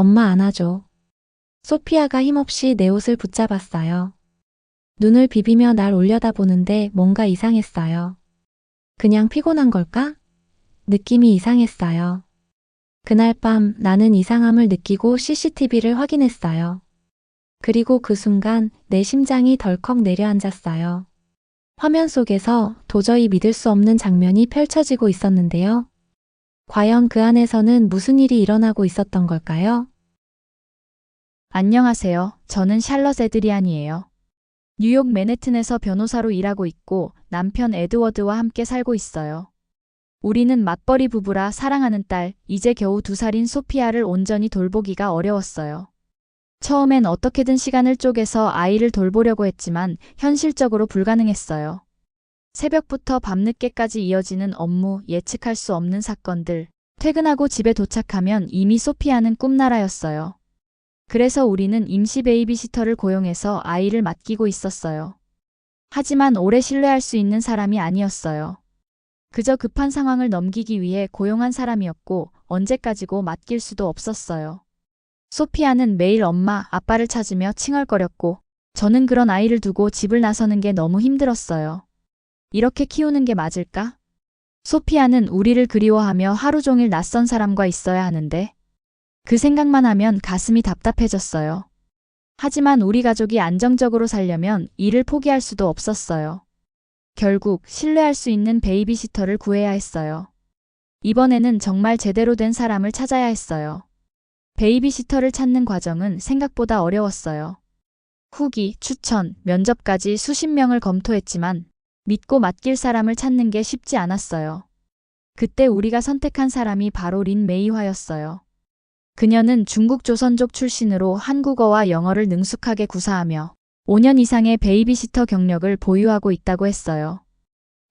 엄마 안아줘. 소피아가 힘없이 내 옷을 붙잡았어요. 눈을 비비며 날 올려다보는데 뭔가 이상했어요. 그냥 피곤한 걸까? 느낌이 이상했어요. 그날 밤 나는 이상함을 느끼고 CCTV를 확인했어요. 그리고 그 순간 내 심장이 덜컥 내려앉았어요. 화면 속에서 도저히 믿을 수 없는 장면이 펼쳐지고 있었는데요. 과연 그 안에서는 무슨 일이 일어나고 있었던 걸까요? 안녕하세요. 저는 샬럿 에드리안이에요. 뉴욕 맨해튼에서 변호사로 일하고 있고 남편 에드워드와 함께 살고 있어요. 우리는 맞벌이 부부라 사랑하는 딸, 이제 겨우 2살인 소피아를 온전히 돌보기가 어려웠어요. 처음엔 어떻게든 시간을 쪼개서 아이를 돌보려고 했지만 현실적으로 불가능했어요. 새벽부터 밤늦게까지 이어지는 업무, 예측할 수 없는 사건들, 퇴근하고 집에 도착하면 이미 소피아는 꿈나라였어요. 그래서 우리는 임시 베이비시터를 고용해서 아이를 맡기고 있었어요. 하지만 오래 신뢰할 수 있는 사람이 아니었어요. 그저 급한 상황을 넘기기 위해 고용한 사람이었고 언제까지고 맡길 수도 없었어요. 소피아는 매일 엄마, 아빠를 찾으며 칭얼거렸고 저는 그런 아이를 두고 집을 나서는 게 너무 힘들었어요. 이렇게 키우는 게 맞을까? 소피아는 우리를 그리워하며 하루 종일 낯선 사람과 있어야 하는데 그 생각만 하면 가슴이 답답해졌어요. 하지만 우리 가족이 안정적으로 살려면 일을 포기할 수도 없었어요. 결국 신뢰할 수 있는 베이비시터를 구해야 했어요. 이번에는 정말 제대로 된 사람을 찾아야 했어요. 베이비시터를 찾는 과정은 생각보다 어려웠어요. 후기, 추천, 면접까지 수십 명을 검토했지만 믿고 맡길 사람을 찾는 게 쉽지 않았어요. 그때 우리가 선택한 사람이 바로 린 메이화였어요. 그녀는 중국 조선족 출신으로 한국어와 영어를 능숙하게 구사하며 5년 이상의 베이비시터 경력을 보유하고 있다고 했어요.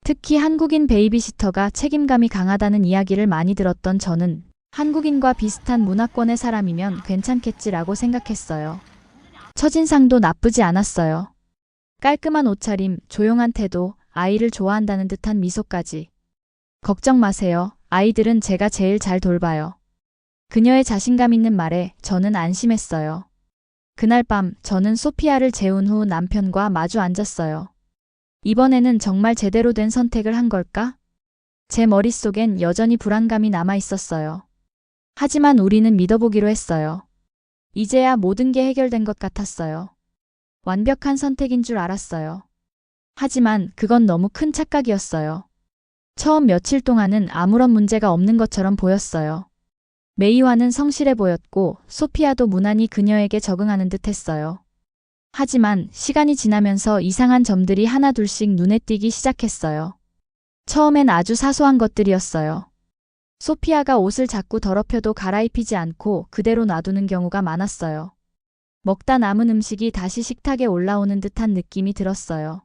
특히 한국인 베이비시터가 책임감이 강하다는 이야기를 많이 들었던 저는 한국인과 비슷한 문화권의 사람이면 괜찮겠지라고 생각했어요. 첫인상도 나쁘지 않았어요. 깔끔한 옷차림, 조용한 태도, 아이를 좋아한다는 듯한 미소까지. 걱정 마세요. 아이들은 제가 제일 잘 돌봐요. 그녀의 자신감 있는 말에 저는 안심했어요. 그날 밤 저는 소피아를 재운 후 남편과 마주 앉았어요. 이번에는 정말 제대로 된 선택을 한 걸까? 제 머릿속엔 여전히 불안감이 남아 있었어요. 하지만 우리는 믿어보기로 했어요. 이제야 모든 게 해결된 것 같았어요. 완벽한 선택인 줄 알았어요. 하지만 그건 너무 큰 착각이었어요. 처음 며칠 동안은 아무런 문제가 없는 것처럼 보였어요. 메이와는 성실해 보였고 소피아도 무난히 그녀에게 적응하는 듯 했어요. 하지만 시간이 지나면서 이상한 점들이 하나둘씩 눈에 띄기 시작했어요. 처음엔 아주 사소한 것들이었어요. 소피아가 옷을 자꾸 더럽혀도 갈아입히지 않고 그대로 놔두는 경우가 많았어요. 먹다 남은 음식이 다시 식탁에 올라오는 듯한 느낌이 들었어요.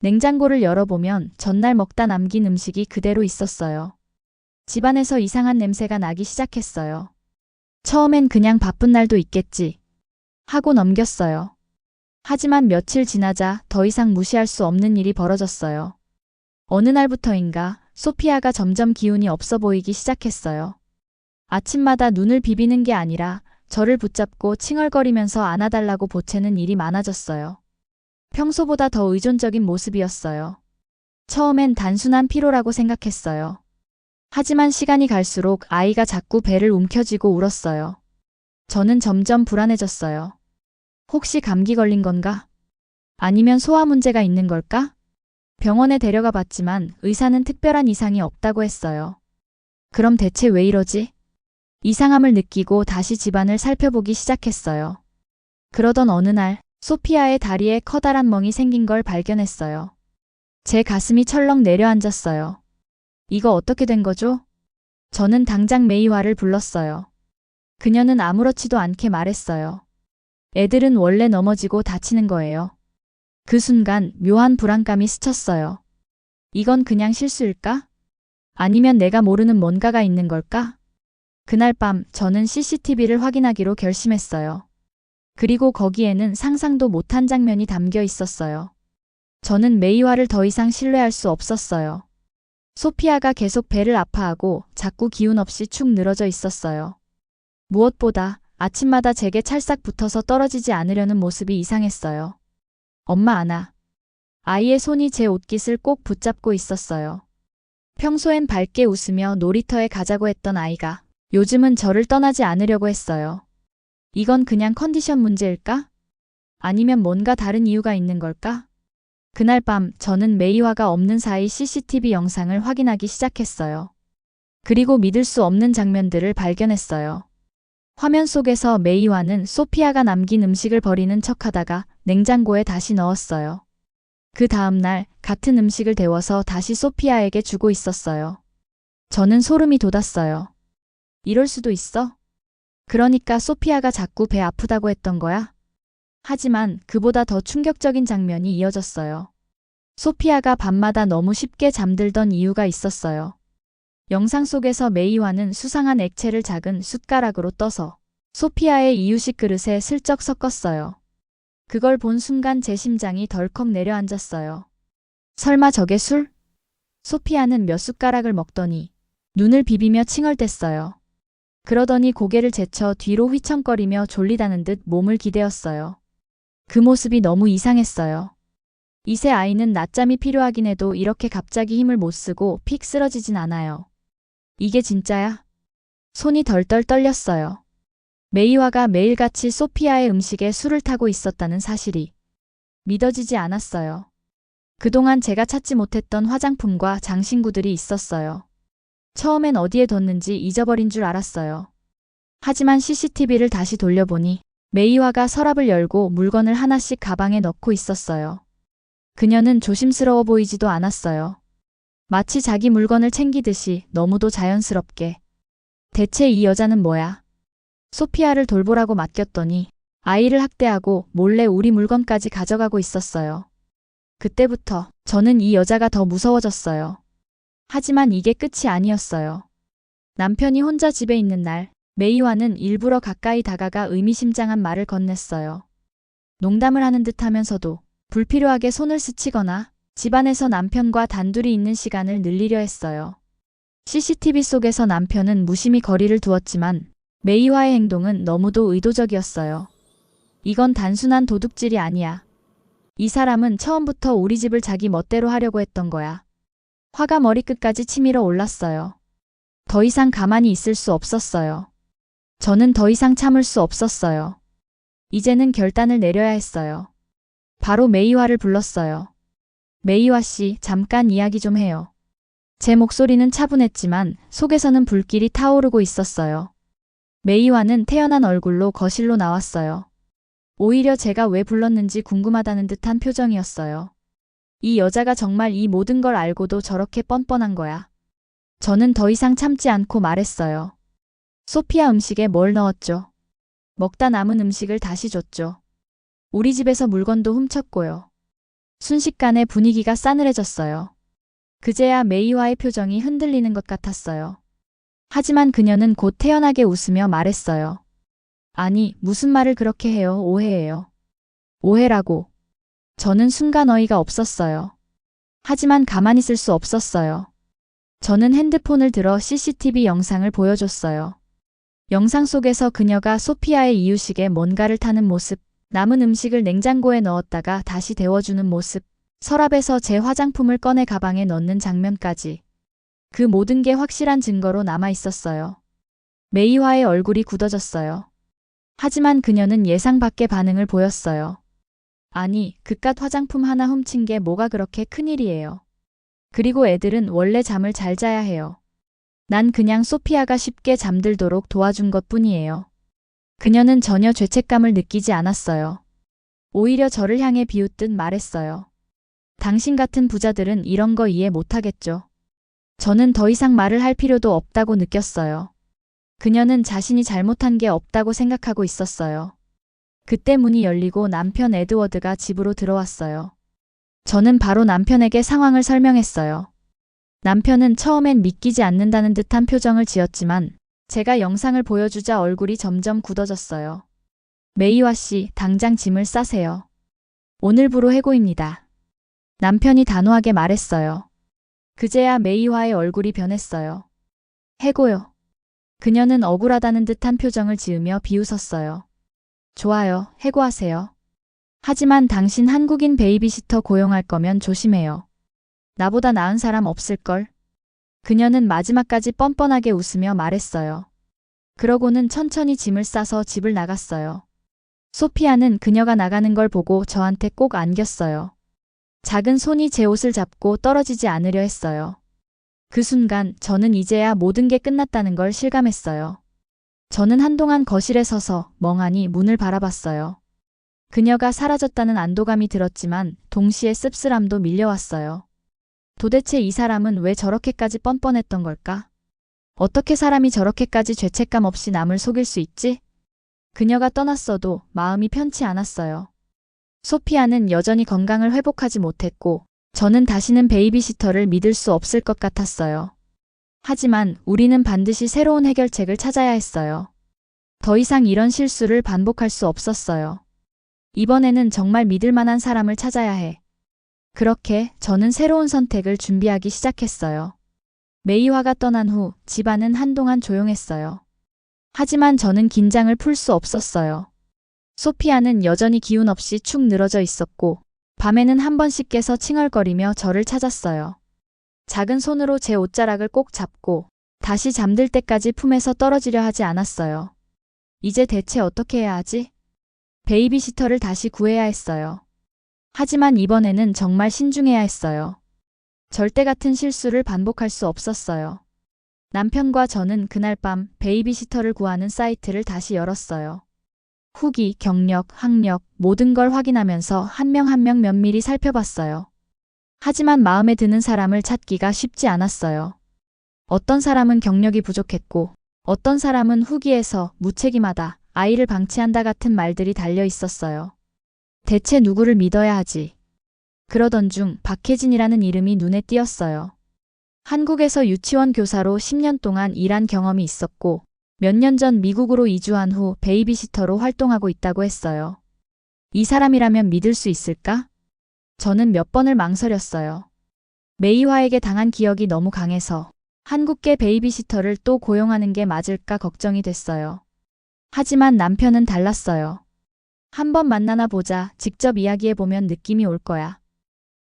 냉장고를 열어보면 전날 먹다 남긴 음식이 그대로 있었어요. 집안에서 이상한 냄새가 나기 시작했어요. 처음엔 그냥 바쁜 날도 있겠지 하고 넘겼어요. 하지만 며칠 지나자 더 이상 무시할 수 없는 일이 벌어졌어요. 어느 날부터인가 소피아가 점점 기운이 없어 보이기 시작했어요. 아침마다 눈을 비비는 게 아니라 저를 붙잡고 칭얼거리면서 안아달라고 보채는 일이 많아졌어요. 평소보다 더 의존적인 모습이었어요. 처음엔 단순한 피로라고 생각했어요. 하지만 시간이 갈수록 아이가 자꾸 배를 움켜쥐고 울었어요. 저는 점점 불안해졌어요. 혹시 감기 걸린 건가? 아니면 소화 문제가 있는 걸까? 병원에 데려가 봤지만 의사는 특별한 이상이 없다고 했어요. 그럼 대체 왜 이러지? 이상함을 느끼고 다시 집안을 살펴보기 시작했어요. 그러던 어느 날 소피아의 다리에 커다란 멍이 생긴 걸 발견했어요. 제 가슴이 철렁 내려앉았어요. 이거 어떻게 된 거죠? 저는 당장 메이화를 불렀어요. 그녀는 아무렇지도 않게 말했어요. 애들은 원래 넘어지고 다치는 거예요. 그 순간 묘한 불안감이 스쳤어요. 이건 그냥 실수일까? 아니면 내가 모르는 뭔가가 있는 걸까? 그날 밤 저는 CCTV를 확인하기로 결심했어요. 그리고 거기에는 상상도 못한 장면이 담겨 있었어요. 저는 메이화를 더 이상 신뢰할 수 없었어요. 소피아가 계속 배를 아파하고 자꾸 기운 없이 축 늘어져 있었어요. 무엇보다 아침마다 제게 찰싹 붙어서 떨어지지 않으려는 모습이 이상했어요. 엄마 안아. 아이의 손이 제 옷깃을 꼭 붙잡고 있었어요. 평소엔 밝게 웃으며 놀이터에 가자고 했던 아이가 요즘은 저를 떠나지 않으려고 했어요. 이건 그냥 컨디션 문제일까? 아니면 뭔가 다른 이유가 있는 걸까? 그날 밤 저는 메이와가 없는 사이 CCTV 영상을 확인하기 시작했어요. 그리고 믿을 수 없는 장면들을 발견했어요. 화면 속에서 메이와는 소피아가 남긴 음식을 버리는 척하다가 냉장고에 다시 넣었어요. 그 다음 날 같은 음식을 데워서 다시 소피아에게 주고 있었어요. 저는 소름이 돋았어요. 이럴 수도 있어? 그러니까 소피아가 자꾸 배 아프다고 했던 거야? 하지만 그보다 더 충격적인 장면이 이어졌어요. 소피아가 밤마다 너무 쉽게 잠들던 이유가 있었어요. 영상 속에서 메이와는 수상한 액체를 작은 숟가락으로 떠서 소피아의 이유식 그릇에 슬쩍 섞었어요. 그걸 본 순간 제 심장이 덜컥 내려앉았어요. 설마 저게 술? 소피아는 몇 숟가락을 먹더니 눈을 비비며 칭얼댔어요. 그러더니 고개를 제쳐 뒤로 휘청거리며 졸리다는 듯 몸을 기대었어요. 그 모습이 너무 이상했어요. 이세 아이는 낮잠이 필요하긴 해도 이렇게 갑자기 힘을 못 쓰고 픽 쓰러지진 않아요. 이게 진짜야? 손이 덜덜 떨렸어요. 메이와가 매일같이 소피아의 음식에 술을 타고 있었다는 사실이 믿어지지 않았어요. 그동안 제가 찾지 못했던 화장품과 장신구들이 있었어요. 처음엔 어디에 뒀는지 잊어버린 줄 알았어요. 하지만 CCTV를 다시 돌려보니 메이와가 서랍을 열고 물건을 하나씩 가방에 넣고 있었어요. 그녀는 조심스러워 보이지도 않았어요. 마치 자기 물건을 챙기듯이 너무도 자연스럽게. 대체 이 여자는 뭐야? 소피아를 돌보라고 맡겼더니 아이를 학대하고 몰래 우리 물건까지 가져가고 있었어요. 그때부터 저는 이 여자가 더 무서워졌어요. 하지만 이게 끝이 아니었어요. 남편이 혼자 집에 있는 날, 메이와는 일부러 가까이 다가가 의미심장한 말을 건넸어요. 농담을 하는 듯 하면서도 불필요하게 손을 스치거나 집안에서 남편과 단둘이 있는 시간을 늘리려 했어요. CCTV 속에서 남편은 무심히 거리를 두었지만 메이와의 행동은 너무도 의도적이었어요. 이건 단순한 도둑질이 아니야. 이 사람은 처음부터 우리 집을 자기 멋대로 하려고 했던 거야. 화가 머리끝까지 치밀어 올랐어요. 더 이상 가만히 있을 수 없었어요. 저는 더 이상 참을 수 없었어요. 이제는 결단을 내려야 했어요. 바로 메이와를 불렀어요. 메이와 씨, 잠깐 이야기 좀 해요. 제 목소리는 차분했지만 속에서는 불길이 타오르고 있었어요. 메이와는 태연한 얼굴로 거실로 나왔어요. 오히려 제가 왜 불렀는지 궁금하다는 듯한 표정이었어요. 이 여자가 정말 이 모든 걸 알고도 저렇게 뻔뻔한 거야. 저는 더 이상 참지 않고 말했어요. 소피아 음식에 뭘 넣었죠? 먹다 남은 음식을 다시 줬죠. 우리 집에서 물건도 훔쳤고요. 순식간에 분위기가 싸늘해졌어요. 그제야 메이와의 표정이 흔들리는 것 같았어요. 하지만 그녀는 곧 태연하게 웃으며 말했어요. 아니, 무슨 말을 그렇게 해요? 오해예요. 오해라고. 저는 순간 어이가 없었어요. 하지만 가만히 있을 수 없었어요. 저는 핸드폰을 들어 CCTV 영상을 보여줬어요. 영상 속에서 그녀가 소피아의 이유식에 뭔가를 타는 모습, 남은 음식을 냉장고에 넣었다가 다시 데워주는 모습, 서랍에서 제 화장품을 꺼내 가방에 넣는 장면까지. 그 모든 게 확실한 증거로 남아 있었어요. 메이와의 얼굴이 굳어졌어요. 하지만 그녀는 예상 밖의 반응을 보였어요. 아니, 그깟 화장품 하나 훔친 게 뭐가 그렇게 큰일이에요. 그리고 애들은 원래 잠을 잘 자야 해요. 난 그냥 소피아가 쉽게 잠들도록 도와준 것뿐이에요. 그녀는 전혀 죄책감을 느끼지 않았어요. 오히려 저를 향해 비웃듯 말했어요. 당신 같은 부자들은 이런 거 이해 못하겠죠. 저는 더 이상 말을 할 필요도 없다고 느꼈어요. 그녀는 자신이 잘못한 게 없다고 생각하고 있었어요. 그때 문이 열리고 남편 에드워드가 집으로 들어왔어요. 저는 바로 남편에게 상황을 설명했어요. 남편은 처음엔 믿기지 않는다는 듯한 표정을 지었지만 제가 영상을 보여주자 얼굴이 점점 굳어졌어요. 메이와 씨, 당장 짐을 싸세요. 오늘부로 해고입니다. 남편이 단호하게 말했어요. 그제야 메이와의 얼굴이 변했어요. 해고요. 그녀는 억울하다는 듯한 표정을 지으며 비웃었어요. 좋아요, 해고하세요. 하지만 당신 한국인 베이비시터 고용할 거면 조심해요. 나보다 나은 사람 없을걸? 그녀는 마지막까지 뻔뻔하게 웃으며 말했어요. 그러고는 천천히 짐을 싸서 집을 나갔어요. 소피아는 그녀가 나가는 걸 보고 저한테 꼭 안겼어요. 작은 손이 제 옷을 잡고 떨어지지 않으려 했어요. 그 순간 저는 이제야 모든 게 끝났다는 걸 실감했어요. 저는 한동안 거실에 서서 멍하니 문을 바라봤어요. 그녀가 사라졌다는 안도감이 들었지만 동시에 씁쓸함도 밀려왔어요. 도대체 이 사람은 왜 저렇게까지 뻔뻔했던 걸까? 어떻게 사람이 저렇게까지 죄책감 없이 남을 속일 수 있지? 그녀가 떠났어도 마음이 편치 않았어요. 소피아는 여전히 건강을 회복하지 못했고 저는 다시는 베이비시터를 믿을 수 없을 것 같았어요. 하지만 우리는 반드시 새로운 해결책을 찾아야 했어요. 더 이상 이런 실수를 반복할 수 없었어요. 이번에는 정말 믿을 만한 사람을 찾아야 해. 그렇게 저는 새로운 선택을 준비하기 시작했어요. 메이화가 떠난 후 집안은 한동안 조용했어요. 하지만 저는 긴장을 풀 수 없었어요. 소피아는 여전히 기운 없이 축 늘어져 있었고 밤에는 한 번씩 깨서 칭얼거리며 저를 찾았어요. 작은 손으로 제 옷자락을 꼭 잡고 다시 잠들 때까지 품에서 떨어지려 하지 않았어요. 이제 대체 어떻게 해야 하지? 베이비시터를 다시 구해야 했어요. 하지만 이번에는 정말 신중해야 했어요. 절대 같은 실수를 반복할 수 없었어요. 남편과 저는 그날 밤 베이비시터를 구하는 사이트를 다시 열었어요. 후기, 경력, 학력, 모든 걸 확인하면서 한 명 한 명 면밀히 살펴봤어요. 하지만 마음에 드는 사람을 찾기가 쉽지 않았어요. 어떤 사람은 경력이 부족했고, 어떤 사람은 후기에서 무책임하다, 아이를 방치한다 같은 말들이 달려 있었어요. 대체 누구를 믿어야 하지? 그러던 중 박혜진이라는 이름이 눈에 띄었어요. 한국에서 유치원 교사로 10년 동안 일한 경험이 있었고 몇 년 전 미국으로 이주한 후 베이비시터로 활동하고 있다고 했어요. 이 사람이라면 믿을 수 있을까? 저는 몇 번을 망설였어요. 메이화에게 당한 기억이 너무 강해서 한국계 베이비시터를 또 고용하는 게 맞을까 걱정이 됐어요. 하지만 남편은 달랐어요. 한번 만나나 보자, 직접 이야기해보면 느낌이 올 거야.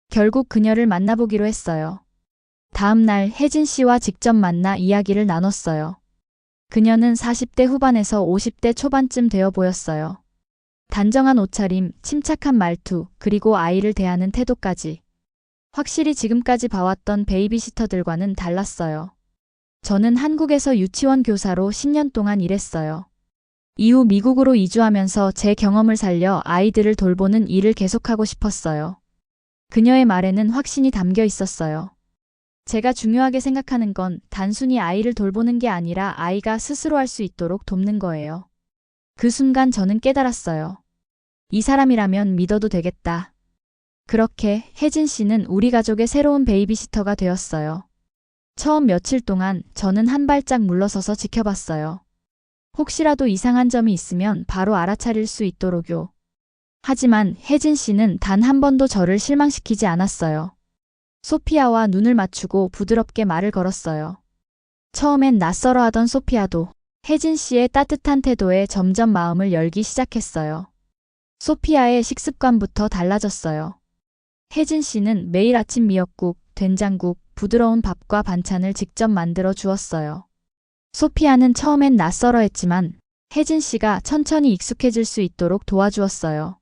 결국 그녀를 만나보기로 했어요. 다음 날 혜진 씨와 직접 만나 이야기를 나눴어요. 그녀는 40대 후반에서 50대 초반쯤 되어 보였어요. 단정한 옷차림, 침착한 말투, 그리고 아이를 대하는 태도까지. 확실히 지금까지 봐왔던 베이비시터들과는 달랐어요. 저는 한국에서 유치원 교사로 10년 동안 일했어요. 이후 미국으로 이주하면서 제 경험을 살려 아이들을 돌보는 일을 계속하고 싶었어요. 그녀의 말에는 확신이 담겨 있었어요. 제가 중요하게 생각하는 건 단순히 아이를 돌보는 게 아니라 아이가 스스로 할 수 있도록 돕는 거예요. 그 순간 저는 깨달았어요. 이 사람이라면 믿어도 되겠다. 그렇게 혜진 씨는 우리 가족의 새로운 베이비시터가 되었어요. 처음 며칠 동안 저는 한 발짝 물러서서 지켜봤어요. 혹시라도 이상한 점이 있으면 바로 알아차릴 수 있도록요. 하지만 혜진 씨는 단 한 번도 저를 실망시키지 않았어요. 소피아와 눈을 맞추고 부드럽게 말을 걸었어요. 처음엔 낯설어 하던 소피아도 혜진 씨의 따뜻한 태도에 점점 마음을 열기 시작했어요. 소피아의 식습관부터 달라졌어요. 혜진 씨는 매일 아침 미역국, 된장국, 부드러운 밥과 반찬을 직접 만들어 주었어요. 소피아는 처음엔 낯설어했지만 혜진 씨가 천천히 익숙해질 수 있도록 도와주었어요.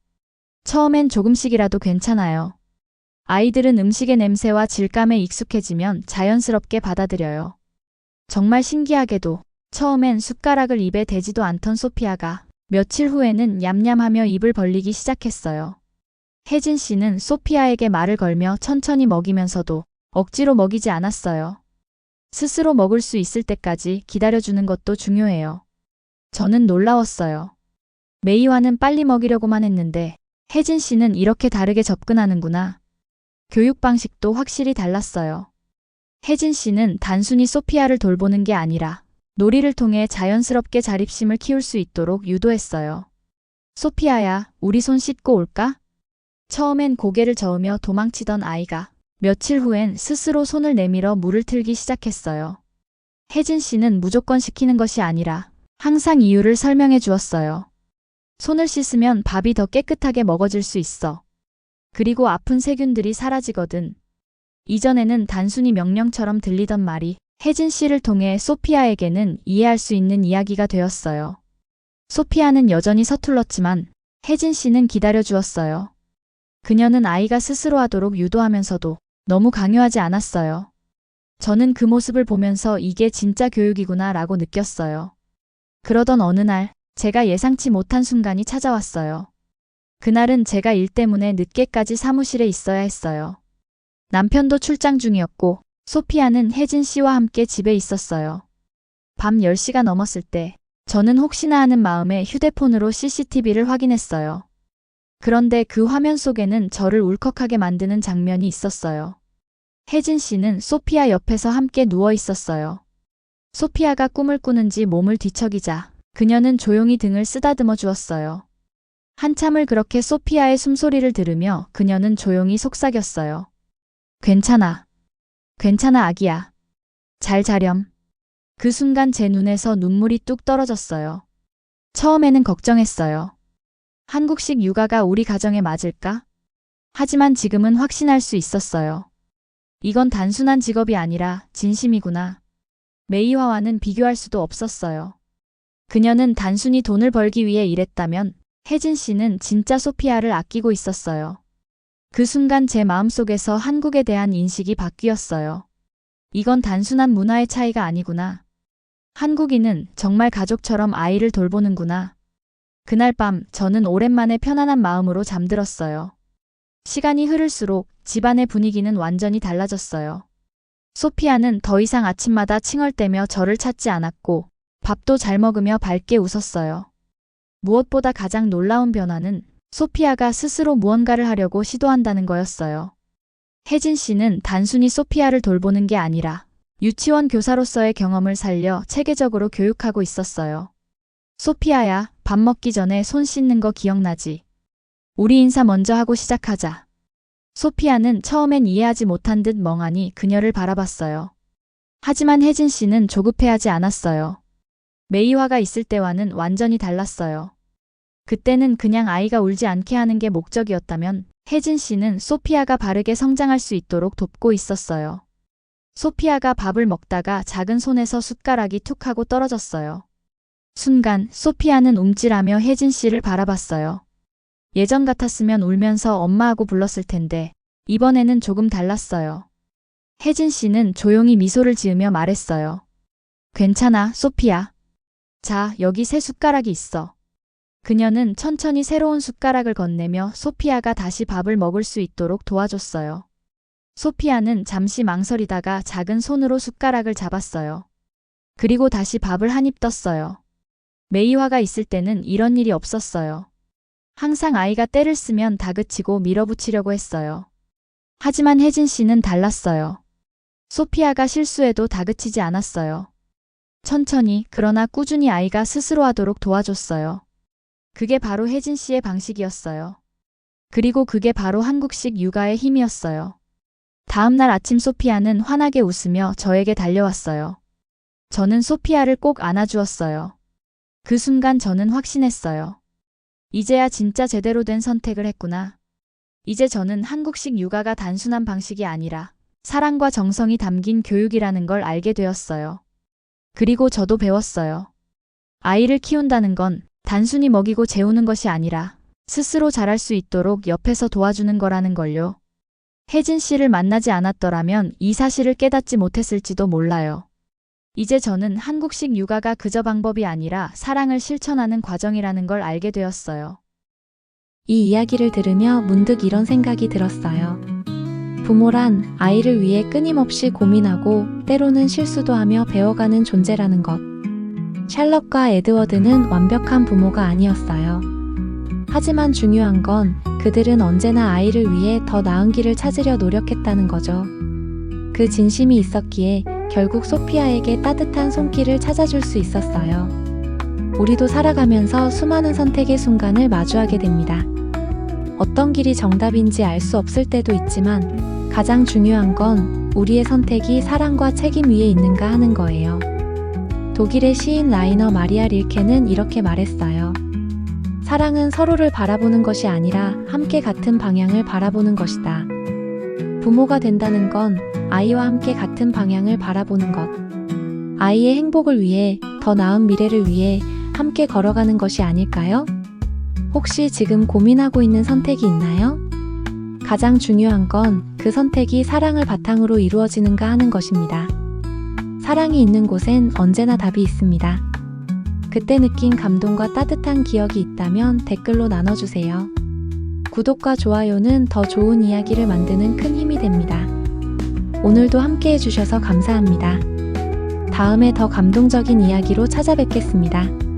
처음엔 조금씩이라도 괜찮아요. 아이들은 음식의 냄새와 질감에 익숙해지면 자연스럽게 받아들여요. 정말 신기하게도 처음엔 숟가락을 입에 대지도 않던 소피아가 며칠 후에는 냠냠하며 입을 벌리기 시작했어요. 혜진 씨는 소피아에게 말을 걸며 천천히 먹이면서도 억지로 먹이지 않았어요. 스스로 먹을 수 있을 때까지 기다려주는 것도 중요해요. 저는 놀라웠어요. 메이화는 빨리 먹이려고만 했는데 혜진 씨는 이렇게 다르게 접근하는구나. 교육 방식도 확실히 달랐어요. 혜진 씨는 단순히 소피아를 돌보는 게 아니라 놀이를 통해 자연스럽게 자립심을 키울 수 있도록 유도했어요. 소피아야, 우리 손 씻고 올까? 처음엔 고개를 저으며 도망치던 아이가 며칠 후엔 스스로 손을 내밀어 물을 틀기 시작했어요. 혜진 씨는 무조건 시키는 것이 아니라 항상 이유를 설명해 주었어요. 손을 씻으면 밥이 더 깨끗하게 먹어질 수 있어. 그리고 아픈 세균들이 사라지거든. 이전에는 단순히 명령처럼 들리던 말이 혜진 씨를 통해 소피아에게는 이해할 수 있는 이야기가 되었어요. 소피아는 여전히 서툴렀지만 혜진 씨는 기다려 주었어요. 그녀는 아이가 스스로 하도록 유도하면서도 너무 강요하지 않았어요. 저는 그 모습을 보면서 이게 진짜 교육이구나 라고 느꼈어요. 그러던 어느 날 제가 예상치 못한 순간이 찾아왔어요. 그날은 제가 일 때문에 늦게까지 사무실에 있어야 했어요. 남편도 출장 중이었고 소피아는 혜진 씨와 함께 집에 있었어요. 밤 10시가 넘었을 때 저는 혹시나 하는 마음에 휴대폰으로 CCTV를 확인했어요. 그런데 그 화면 속에는 저를 울컥하게 만드는 장면이 있었어요. 혜진 씨는 소피아 옆에서 함께 누워 있었어요. 소피아가 꿈을 꾸는지 몸을 뒤척이자 그녀는 조용히 등을 쓰다듬어 주었어요. 한참을 그렇게 소피아의 숨소리를 들으며 그녀는 조용히 속삭였어요. 괜찮아. 괜찮아 아기야. 잘 자렴. 그 순간 제 눈에서 눈물이 뚝 떨어졌어요. 처음에는 걱정했어요. 한국식 육아가 우리 가정에 맞을까? 하지만 지금은 확신할 수 있었어요. 이건 단순한 직업이 아니라 진심이구나. 메이화와는 비교할 수도 없었어요. 그녀는 단순히 돈을 벌기 위해 일했다면 혜진 씨는 진짜 소피아를 아끼고 있었어요. 그 순간 제 마음속에서 한국에 대한 인식이 바뀌었어요. 이건 단순한 문화의 차이가 아니구나. 한국인은 정말 가족처럼 아이를 돌보는구나. 그날 밤 저는 오랜만에 편안한 마음으로 잠들었어요. 시간이 흐를수록 집안의 분위기는 완전히 달라졌어요. 소피아는 더 이상 아침마다 칭얼대며 저를 찾지 않았고 밥도 잘 먹으며 밝게 웃었어요. 무엇보다 가장 놀라운 변화는 소피아가 스스로 무언가를 하려고 시도한다는 거였어요. 혜진 씨는 단순히 소피아를 돌보는 게 아니라 유치원 교사로서의 경험을 살려 체계적으로 교육하고 있었어요. 소피아야, 밥 먹기 전에 손 씻는 거 기억나지? 우리 인사 먼저 하고 시작하자. 소피아는 처음엔 이해하지 못한 듯 멍하니 그녀를 바라봤어요. 하지만 혜진 씨는 조급해하지 않았어요. 메이화가 있을 때와는 완전히 달랐어요. 그때는 그냥 아이가 울지 않게 하는 게 목적이었다면 혜진 씨는 소피아가 바르게 성장할 수 있도록 돕고 있었어요. 소피아가 밥을 먹다가 작은 손에서 숟가락이 툭 하고 떨어졌어요. 순간 소피아는 움찔하며 혜진 씨를 바라봤어요. 예전 같았으면 울면서 엄마하고 불렀을 텐데 이번에는 조금 달랐어요. 혜진 씨는 조용히 미소를 지으며 말했어요. 괜찮아, 소피아. 자, 여기 새 숟가락이 있어. 그녀는 천천히 새로운 숟가락을 건네며 소피아가 다시 밥을 먹을 수 있도록 도와줬어요. 소피아는 잠시 망설이다가 작은 손으로 숟가락을 잡았어요. 그리고 다시 밥을 한 입 떴어요. 메이화가 있을 때는 이런 일이 없었어요. 항상 아이가 때를 쓰면 다그치고 밀어붙이려고 했어요. 하지만 혜진 씨는 달랐어요. 소피아가 실수해도 다그치지 않았어요. 천천히 그러나 꾸준히 아이가 스스로 하도록 도와줬어요. 그게 바로 혜진 씨의 방식이었어요. 그리고 그게 바로 한국식 육아의 힘이었어요. 다음 날 아침 소피아는 환하게 웃으며 저에게 달려왔어요. 저는 소피아를 꼭 안아주었어요. 그 순간 저는 확신했어요. 이제야 진짜 제대로 된 선택을 했구나. 이제 저는 한국식 육아가 단순한 방식이 아니라 사랑과 정성이 담긴 교육이라는 걸 알게 되었어요. 그리고 저도 배웠어요. 아이를 키운다는 건 단순히 먹이고 재우는 것이 아니라 스스로 자랄 수 있도록 옆에서 도와주는 거라는 걸요. 혜진 씨를 만나지 않았더라면 이 사실을 깨닫지 못했을지도 몰라요. 이제 저는 한국식 육아가 그저 방법이 아니라 사랑을 실천하는 과정이라는 걸 알게 되었어요. 이 이야기를 들으며 문득 이런 생각이 들었어요. 부모란 아이를 위해 끊임없이 고민하고 때로는 실수도 하며 배워가는 존재라는 것. 샬럿과 에드워드는 완벽한 부모가 아니었어요. 하지만 중요한 건 그들은 언제나 아이를 위해 더 나은 길을 찾으려 노력했다는 거죠. 그 진심이 있었기에 결국 소피아에게 따뜻한 손길을 찾아줄 수 있었어요. 우리도 살아가면서 수많은 선택의 순간을 마주하게 됩니다. 어떤 길이 정답인지 알 수 없을 때도 있지만 가장 중요한 건 우리의 선택이 사랑과 책임 위에 있는가 하는 거예요. 독일의 시인 라이너 마리아 릴케는 이렇게 말했어요. 사랑은 서로를 바라보는 것이 아니라 함께 같은 방향을 바라보는 것이다. 부모가 된다는 건 아이와 함께 같은 방향을 바라보는 것. 아이의 행복을 위해, 더 나은 미래를 위해 함께 걸어가는 것이 아닐까요? 혹시 지금 고민하고 있는 선택이 있나요? 가장 중요한 건 그 선택이 사랑을 바탕으로 이루어지는가 하는 것입니다. 사랑이 있는 곳엔 언제나 답이 있습니다. 그때 느낀 감동과 따뜻한 기억이 있다면 댓글로 나눠주세요. 구독과 좋아요는 더 좋은 이야기를 만드는 큰 힘이 됩니다. 오늘도 함께 해주셔서 감사합니다. 다음에 더 감동적인 이야기로 찾아뵙겠습니다.